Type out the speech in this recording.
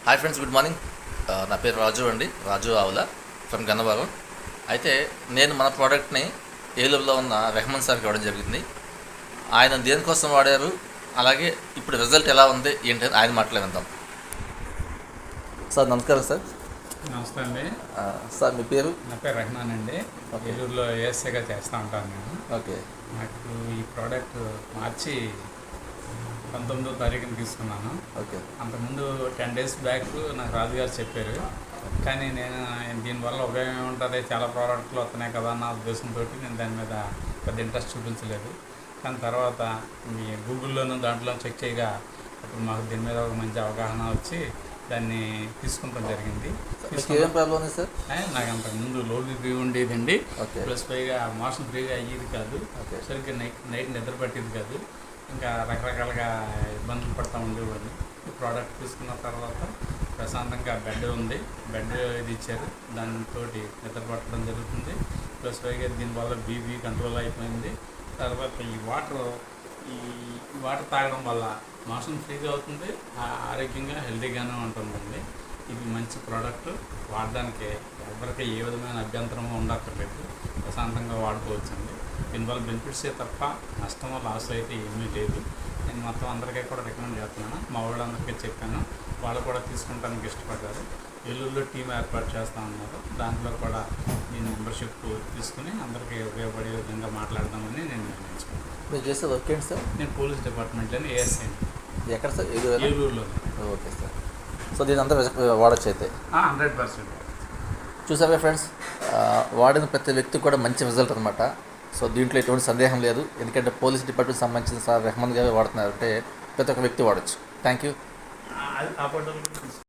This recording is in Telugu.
Hi friends, good morning. నా పేరు రాజు అండి, రాజు ఆవుల ఫ్రమ్ గన్నవరం. అయితే నేను మన ప్రోడక్ట్ని ఏలూరులో ఉన్న రెహమాన్ సార్కి ఇవ్వడం జరిగింది. ఆయన దేనికోసం వాడారు, అలాగే ఇప్పుడు రిజల్ట్ ఎలా ఉంది ఏంటని ఆయన మాట్లాడదాం. సార్ నమస్కారం. సార్ నమస్తే అండి. సార్ మీ పేరు? నా పేరు రెహమాన్ అండి. ఏలూరులో ఏఎస్ఐగా చేస్తూ ఉంటాను నేను. ఓకే. నాకు ఈ ప్రోడక్ట్ మార్చి 19వ తారీఖున తీసుకున్నాను. ఓకే. అంతకుముందు 10 days బ్యాక్ నాకు రాజుగారు చెప్పారు. కానీ నేను దీనివల్ల ఉపయోగం ఏముంటుంది, చాలా ప్రోడక్ట్లు వస్తున్నాయి కదా అన్న ఉద్దేశంతో నేను దాని మీద పెద్ద ఇంట్రెస్ట్ చూపించలేదు. కానీ తర్వాత మీ గూగుల్లోనూ దాంట్లో చెక్ చేయగా అప్పుడు మాకు దీని మీద ఒక మంచి అవగాహన వచ్చి దాన్ని తీసుకుంటాం జరిగింది. ఏం ప్రాబ్లం ఉంది సార్? నాకు అంతకుముందు లో బీపీ ఉండేదండి. ఓకే. ప్లస్ పైగా మోషన్ ఫ్రీగా అయ్యేది కాదు, సరిగ్గా నైట్ నిద్ర పట్టేది కాదు, ఇంకా రకరకాలుగా ఇబ్బందులు పడుతూ ఉండేవాడిని. ఈ ప్రోడక్ట్ తీసుకున్న తర్వాత ప్రశాంతంగా బెడ్ ఉంది, బెడ్ ఇది ఇచ్చారు, దానితో నిద్ర పట్టడం జరుగుతుంది. ప్లస్ పైగా దీనివల్ల బీపీ కంట్రోల్ అయిపోయింది. తర్వాత ఈ వాటర్ తాగడం వల్ల మోషన్ ఫ్రీగా అవుతుంది, ఆరోగ్యంగా హెల్తీగానే ఉంటుందండి. ఇది మంచి ప్రోడక్ట్, వాడడానికి ఎవరికి ఏ విధమైన అభ్యంతరం ఉండక్కర్లేదు, ప్రశాంతంగా వాడుకోవచ్చండి. దీనివల్ల బెనిఫిట్సే తప్ప నష్టమో లాస్ అయితే ఏమీ లేదు. నేను మొత్తం అందరికీ కూడా రికమెండ్ చేస్తున్నాను. మా వాళ్ళందరికీ చెప్పాను, వాళ్ళు కూడా తీసుకుంటానికి ఇష్టపడ్డారు. ఏలూరులో టీం ఏర్పాటు చేస్తూ ఉన్నారు, దాంట్లో కూడా నేను మెంబర్షిప్ తీసుకుని అందరికీ ఉపయోగపడే విధంగా మాట్లాడదామని నేను నిర్ణయించుకున్నాను. మీరు చేసే వర్క్ ఏంటి సార్? నేను పోలీస్ డిపార్ట్మెంట్లోనే ఏఎస్ఐ. ఎక్కడ సార్? ఏలూరులో. Okay sir. సో దీని అంతా వాడచ్చు అయితే? 100%. చూసారా ఫ్రెండ్స్, వాడిన ప్రతి వ్యక్తి కూడా మంచి రిజల్ట్ అనమాట. సో దీంట్లో ఎటువంటి సందేహం లేదు, ఎందుకంటే పోలీస్ డిపార్ట్మెంట్ సంబంధించిన సార్ రెహమాన్ గారు వాడుతున్నారు అంటే ప్రతి ఒక్క వ్యక్తి వాడచ్చు. Thank you.